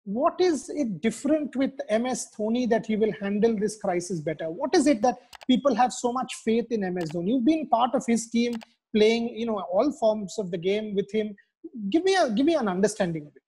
what is it different with MS Dhoni that he will handle this crisis better? What is it that people have so much faith in MS Dhoni? You've been part of his team, playing, all forms of the game with him. Give me an understanding of it.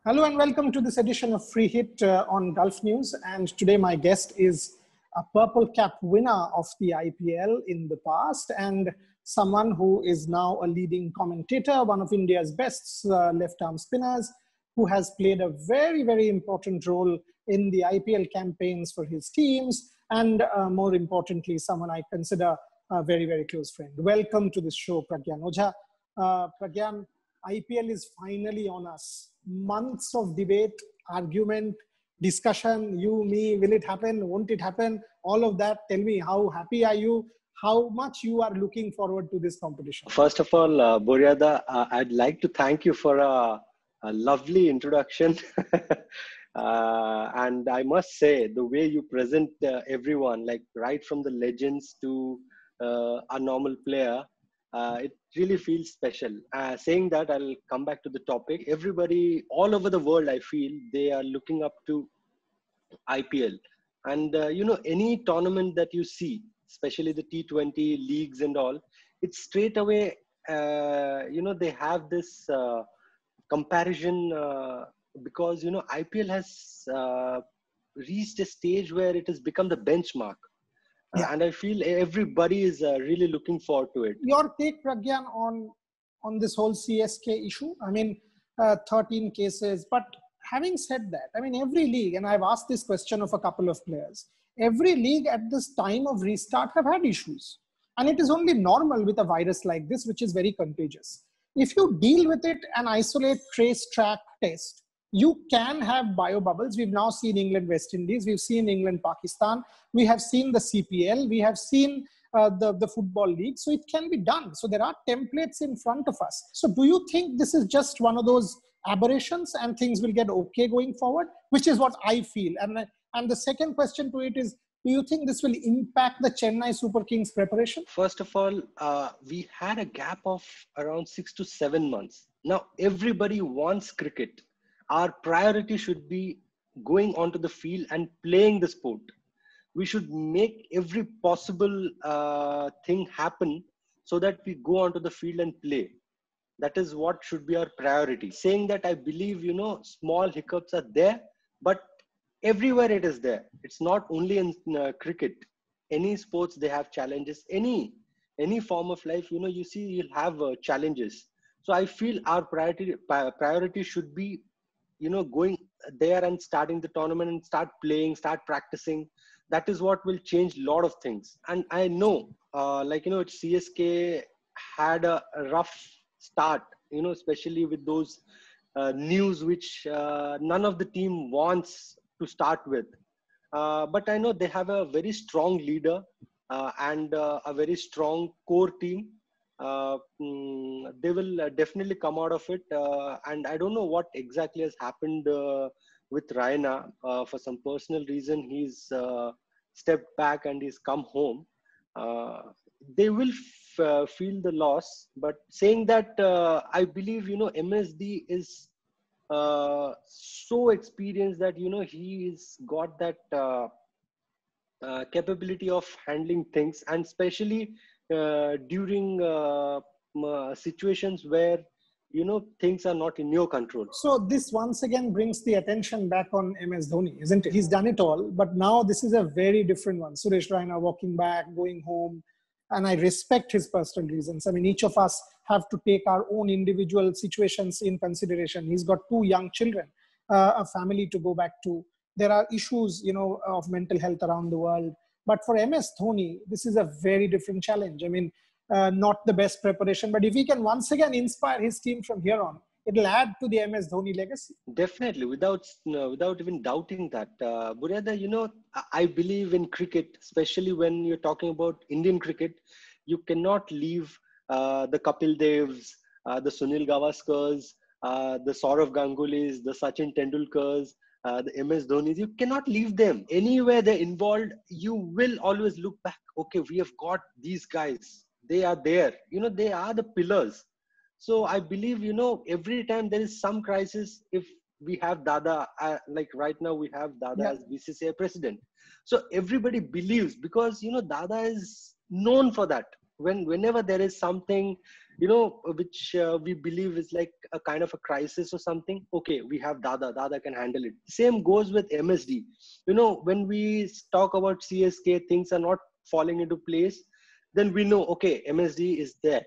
Hello and welcome to this edition of Free Hit on Gulf News. And today my guest is a purple cap winner of the IPL in the past and someone who is now a leading commentator, one of India's best left-arm spinners, who has played a very, very important role in the IPL campaigns for his teams, and more importantly, someone I consider a very, very close friend. Welcome to this show, Pragyan Ojha. Pragyan, IPL is finally on us. Months of debate, argument, discussion, you, me, will it happen, won't it happen, all of that. Tell me, how happy are you? How much you are looking forward to this competition? First of all, Boria, I'd like to thank you for a lovely introduction. And I must say, the way you present everyone, like right from the legends to a normal player, it really feels special. Saying that, I'll come back to the topic. Everybody all over the world, I feel, they are looking up to IPL. And, any tournament that you see, especially the T20 leagues and all, it's straight away, they have this comparison because, IPL has reached a stage where it has become the benchmark. Yeah. And I feel everybody is really looking forward to it. Your take, Pragyan, on this whole CSK issue? I mean, 13 cases, but having said that, I mean, every league, and I've asked this question of a couple of players, every league at this time of restart have had issues. And it is only normal with a virus like this, which is very contagious. If you deal with it and isolate, trace, track, test, you can have bio bubbles. We've now seen England, West Indies. We've seen England, Pakistan. We have seen the CPL. We have seen the Football League. So it can be done. So there are templates in front of us. So do you think this is just one of those aberrations and things will get okay going forward? Which is what I feel. And the second question to it is, do you think this will impact the Chennai Super Kings preparation? First of all, we had a gap of around 6 to 7 months. Now, everybody wants cricket. Our priority should be going onto the field and playing the sport. We should make every possible thing happen so that we go onto the field and play. That is what should be our priority. Saying that, I believe, small hiccups are there, but everywhere it is there. It's not only in cricket. Any sports, they have challenges. Any form of life, you see, you'll have challenges. So I feel our priority should be, going there and starting the tournament and start playing, start practicing. That is what will change a lot of things. And I know, CSK had a rough start, especially with those news which none of the team wants to start with. But I know they have a very strong leader and a very strong core team. They will definitely come out of it. And I don't know what exactly has happened with Raina. For some personal reason, he's stepped back and he's come home. They will feel the loss. But saying that, I believe, MSD is so experienced that, he's got that capability of handling things, and especially during situations where things are not in your control. So this once again brings the attention back on MS Dhoni, isn't it? He's done it all, but now this is a very different one. Suresh Raina walking back, going home, and I respect his personal reasons. I mean, each of us have to take our own individual situations in consideration. He's got 2 young children, a family to go back to. There are issues, of mental health around the world. But for MS Dhoni, this is a very different challenge. I mean, not the best preparation, but if he can once again inspire his team from here on, it'll add to the MS Dhoni legacy. Definitely, without even doubting that. Boria, I believe in cricket, especially when you're talking about Indian cricket. You cannot leave the Kapil Devs, the Sunil Gavaskars, the Saurav Gangulis, the Sachin Tendulkars, the MS Dhonis. You cannot leave them. Anywhere they're involved, you will always look back. Okay, we have got these guys. They are there. They are the pillars. So I believe, every time there is some crisis, if we have Dada, like right now we have Dada Yeah. as BCCI president. So everybody believes, because, Dada is known for that. Whenever there is something, which we believe is like a kind of a crisis or something, okay, we have Dada can handle it. Same goes with MSD. When we talk about CSK, things are not falling into place, then we know, okay, MSD is there.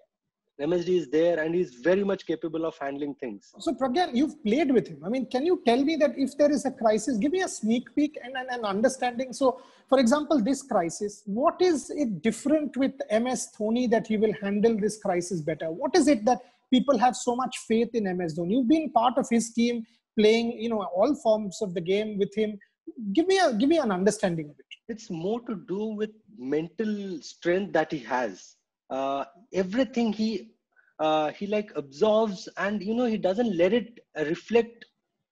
MSD is there and he's very much capable of handling things. So Pragyan, you've played with him. I mean, can you tell me that if there is a crisis, give me a sneak peek and an understanding. So, for example, this crisis, what is it different with MS Dhoni that he will handle this crisis better? What is it that people have so much faith in MS Dhoni? You've been part of his team, playing, all forms of the game with him. Give me an understanding of it. It's more to do with mental strength that he has. Everything he like absorbs, and he doesn't let it reflect,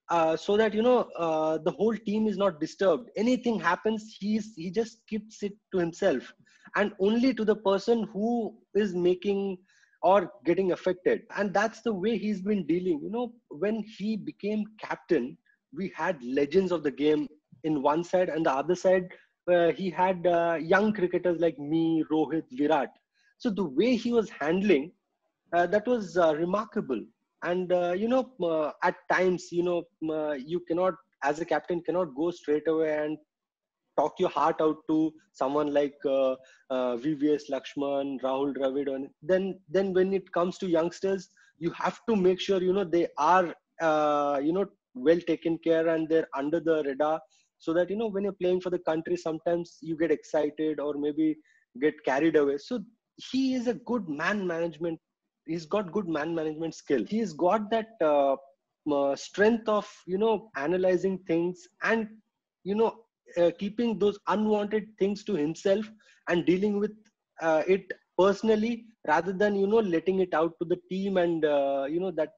so that the whole team is not disturbed. Anything happens, he just keeps it to himself, and only to the person who is making or getting affected. And that's the way he's been dealing. When he became captain, we had legends of the game in one side, and the other side he had young cricketers like me, Rohit, Virat. So the way he was handling, that was remarkable. And at times, you cannot, as a captain, cannot go straight away and talk your heart out to someone like VVS Lakshman, Rahul Dravid. And then when it comes to youngsters, you have to make sure they are well taken care and they're under the radar, so that when you're playing for the country, sometimes you get excited or maybe get carried away. So he is a good man management. He's got good man management skill. He's got that strength of analyzing things, and you know keeping those unwanted things to himself and dealing with it personally, rather than letting it out to the team, and that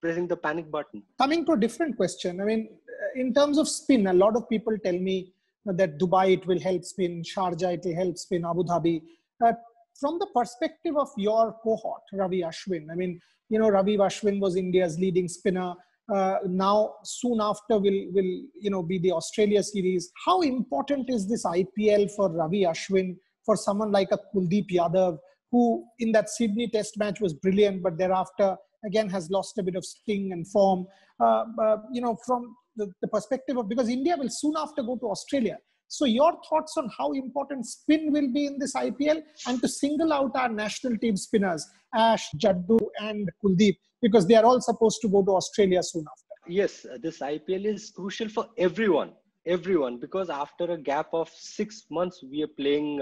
pressing the panic button. Coming to a different question, I mean, in terms of spin, a lot of people tell me that Dubai, it will help spin, Sharjah, it will help spin, Abu Dhabi. Uh, from the perspective of your cohort, Ravi Ashwin, I mean, Ravi Ashwin was India's leading spinner. Now, soon after, will be the Australia series. How important is this IPL for Ravi Ashwin, for someone like a Kuldeep Yadav, who in that Sydney Test match was brilliant, but thereafter again has lost a bit of sting and form. From the perspective of, because India will soon after go to Australia. So your thoughts on how important spin will be in this IPL, and to single out our national team spinners, Ash, Jaddu and Kuldeep, because they are all supposed to go to Australia soon after. Yes, this IPL is crucial for everyone, because after a gap of 6 months, we are playing,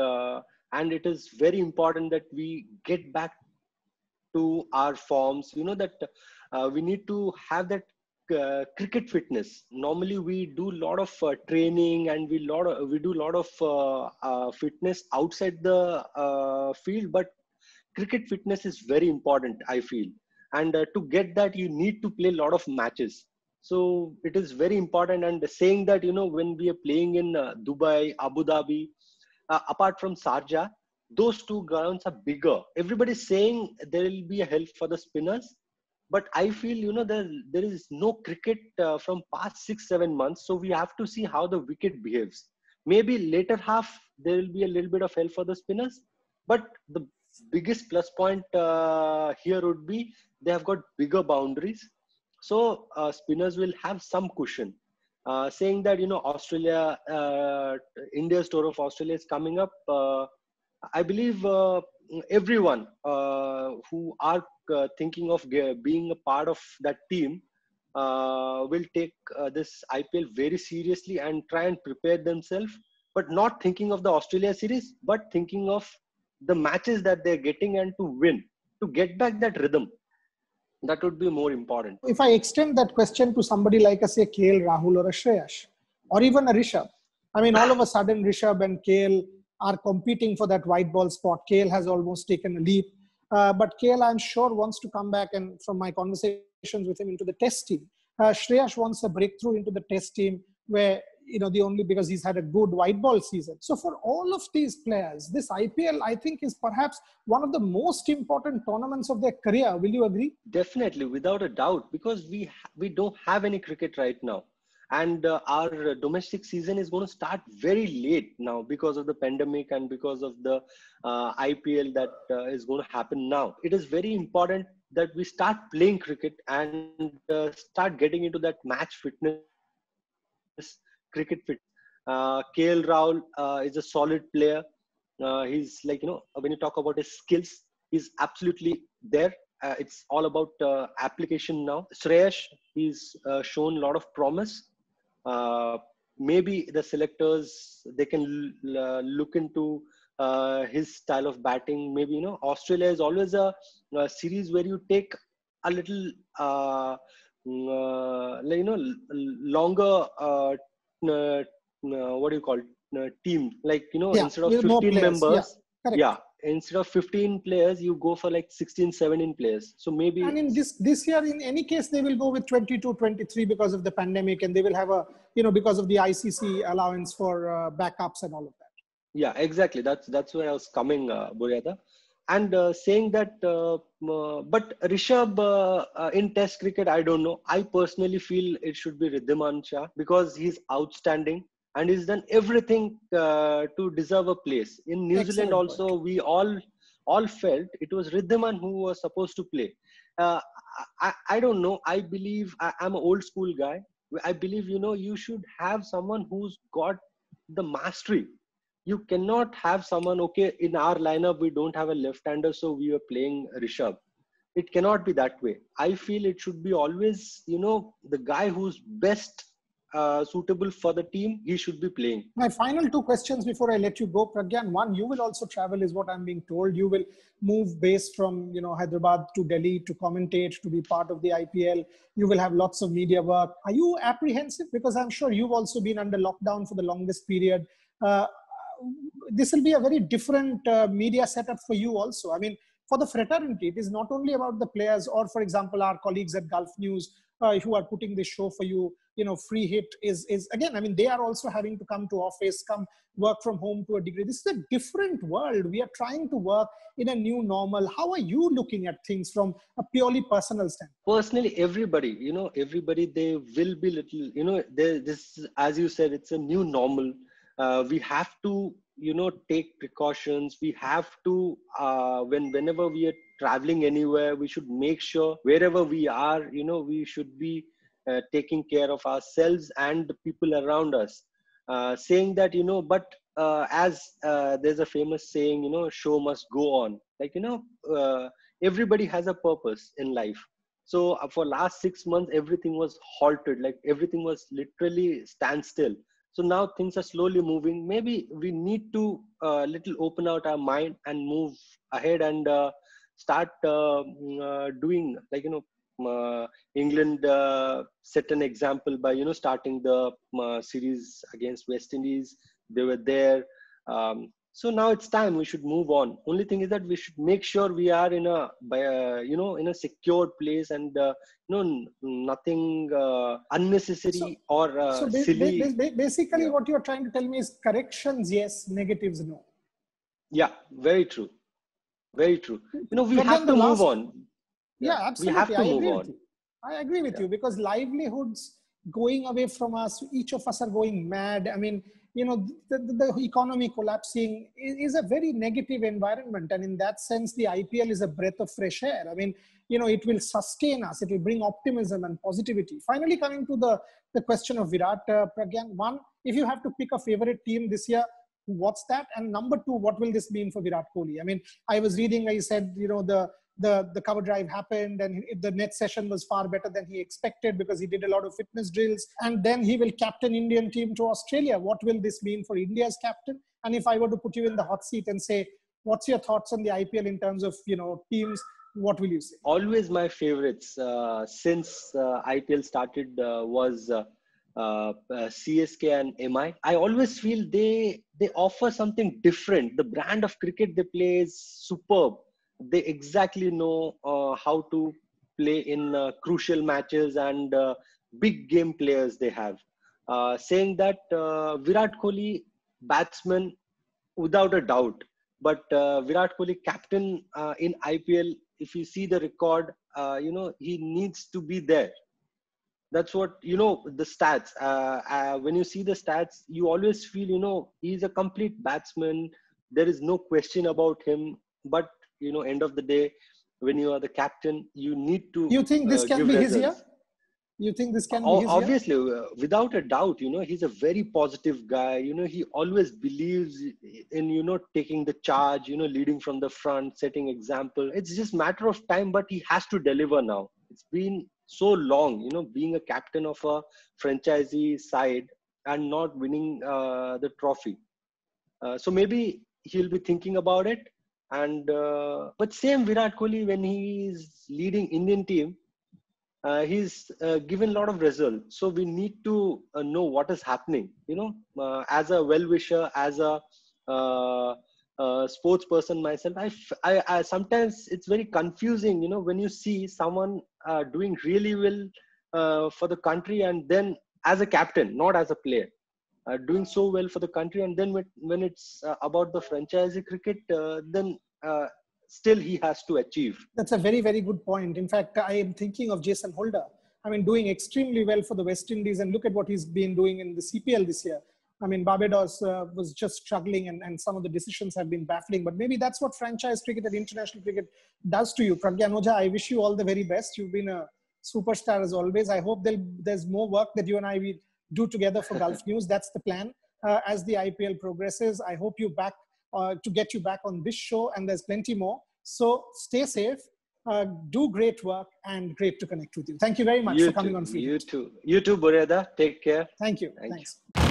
and it is very important that we get back to our forms. That we need to have that cricket fitness. Normally we do a lot of training, and we do a lot of fitness outside the field, but cricket fitness is very important, I feel. And to get that, you need to play a lot of matches. So it is very important. And saying that, when we are playing in Dubai, Abu Dhabi, apart from Sharjah, those two grounds are bigger. Everybody's saying there will be a help for the spinners, but I feel there is no cricket from past 6-7 months. So we have to see how the wicket behaves. Maybe later half there will be a little bit of help for the spinners, but the biggest plus point here would be they have got bigger boundaries, so spinners will have some cushion. Saying that Australia, India's tour of Australia is coming up. I believe everyone who are thinking of being a part of that team will take this IPL very seriously and try and prepare themselves, but not thinking of the Australia series, but thinking of the matches that they're getting, and to win, to get back that rhythm. That would be more important. If I extend that question to somebody like, say, KL Rahul or a Shreyash, or even a Rishabh, I mean, all of a sudden Rishabh and KL are competing for that white ball spot. KL has almost taken a leap. But KL, I'm sure, wants to come back, and from my conversations with him, into the test team. Shreyash wants a breakthrough into the test team, where the only because he's had a good white ball season. So for all of these players, this IPL, I think, is perhaps one of the most important tournaments of their career. Will you agree? Definitely, without a doubt, because we don't have any cricket right now, and our domestic season is going to start very late now because of the pandemic and because of the IPL that is going to happen now. It is very important that we start playing cricket and start getting into that match fitness, cricket fitness. KL Rahul is a solid player. He's like, when you talk about his skills, he's absolutely there. It's all about application now. Shreyash, he's shown a lot of promise. Uh, Maybe the selectors, they can look into his style of batting. Maybe, Australia is always a series where you take a little, longer, what do you call it? Team, like, Yeah, instead of with more 15 players. Yeah, members, correct. yeah, instead of 15 players, you go for like 16, 17 players. So And maybe, in this year, in any case, they will go with 22, 23 because of the pandemic, and they will have because of the ICC allowance for backups and all of that. yeah, exactly. That's where I was coming, Boryata. And saying that, but Rishabh in Test cricket, I don't know. I personally feel it should be Riddhiman Shah because he's outstanding and he's done everything to deserve a place. In New Zealand Excellent point. also, we all felt it was Riddhiman who was supposed to play. Uh, I don't know. I believe I'm an old school guy. I believe you should have someone who's got the mastery. You cannot have someone, okay, in our lineup we don't have a left-hander, so we are playing Rishabh. It cannot be that way. I feel it should be always, the guy who's best suitable for the team, he should be playing. My final two questions before I let you go, Pragyan. One, you will also travel, is what I'm being told. You will move base from Hyderabad to Delhi to commentate, to be part of the IPL. You will have lots of media work. Are you apprehensive? Because I'm sure you've also been under lockdown for the longest period. Uh, this will be a very different media setup for you also. I mean, for the fraternity, it is not only about the players, or for example, our colleagues at Gulf News who are putting this show for you. Free hit is again, I mean, they are also having to come to office, come work from home to a degree. This is a different world. We are trying to work in a new normal. How are you looking at things from a purely personal standpoint? Personally, everybody, they will be little, this, as you said, it's a new normal. We have to, take precautions. We have to, whenever we are traveling anywhere, we should make sure wherever we are, we should be taking care of ourselves and the people around us. Saying that, but as there's a famous saying, show must go on. Like, everybody has a purpose in life. So for last 6 months, everything was halted. Like everything was literally standstill. So now things are slowly moving. Maybe we need to little open out our mind and move ahead and start doing, like, England set an example by starting the series against West Indies. They were there. So now it's time we should move on. Only thing is that we should make sure we are in a secure place and nothing unnecessary or silly. Basically, Yeah, what you're trying to tell me is corrections, yes, negatives, no. yeah, very true, very true. We But have then the to move last, on. Yeah, yeah, we have absolutely. to I move agree with on. you. I agree with Yeah. you because livelihoods going away from us, each of us are going mad. I mean, the economy collapsing is a very negative environment. And in that sense, the IPL is a breath of fresh air. I mean, it will sustain us. It will bring optimism and positivity. Finally, coming to the question of Virat, Pragyan, one, if you have to pick a favorite team this year, what's that? And number two, what will this mean for Virat Kohli? I mean, I was reading where you said, the cover drive happened and the next session was far better than he expected because he did a lot of fitness drills, and then he will captain Indian team to Australia. What will this mean for India's captain? And if I were to put you in the hot seat and say, what's your thoughts on the IPL in terms of, teams, what will you say? Always my favorites since IPL started was CSK and MI. I always feel they offer something different. The brand of cricket they play is superb. They exactly know how to play in crucial matches and big game players they have. saying that Virat Kohli batsman without a doubt, but Virat Kohli captain in IPL. If you see the record, he needs to be there. That's what, the stats. When you see the stats, you always feel, he's a complete batsman. There is no question about him. But, end of the day, when you are the captain, you need to You think this can give be his year? results. You think this can be his year? Obviously, without a doubt, he's a very positive guy. He always believes in, taking the charge, leading from the front, setting example. It's just matter of time, but he has to deliver now. It's been so long, being a captain of a franchisee side and not winning the trophy. So maybe he'll be thinking about it. And but same Virat Kohli, when he's leading Indian team, he's given a lot of results. So we need to know what is happening, as a well-wisher, as a sports person myself. I sometimes it's very confusing, when you see someone doing really well for the country, and then as a captain, not as a player, doing so well for the country, and then when it's about the franchisee cricket, then still he has to achieve. That's a very, very good point. In fact, I am thinking of Jason Holder. I mean, doing extremely well for the West Indies, and look at what he's been doing in the CPL this year. I mean, Barbados was just struggling, and some of the decisions have been baffling. But maybe that's what franchise cricket and international cricket does to you. Pragyan Ojha, I wish you all the very best. You've been a superstar as always. I hope there's more work that you and I will do together for Gulf News. That's the plan. As the IPL progresses, I hope to get you back on this show, and there's plenty more. So stay safe, do great work, and great to connect with you. Thank you very much for coming on Free. You too, Boria. Take care. Thank you. Thanks. You.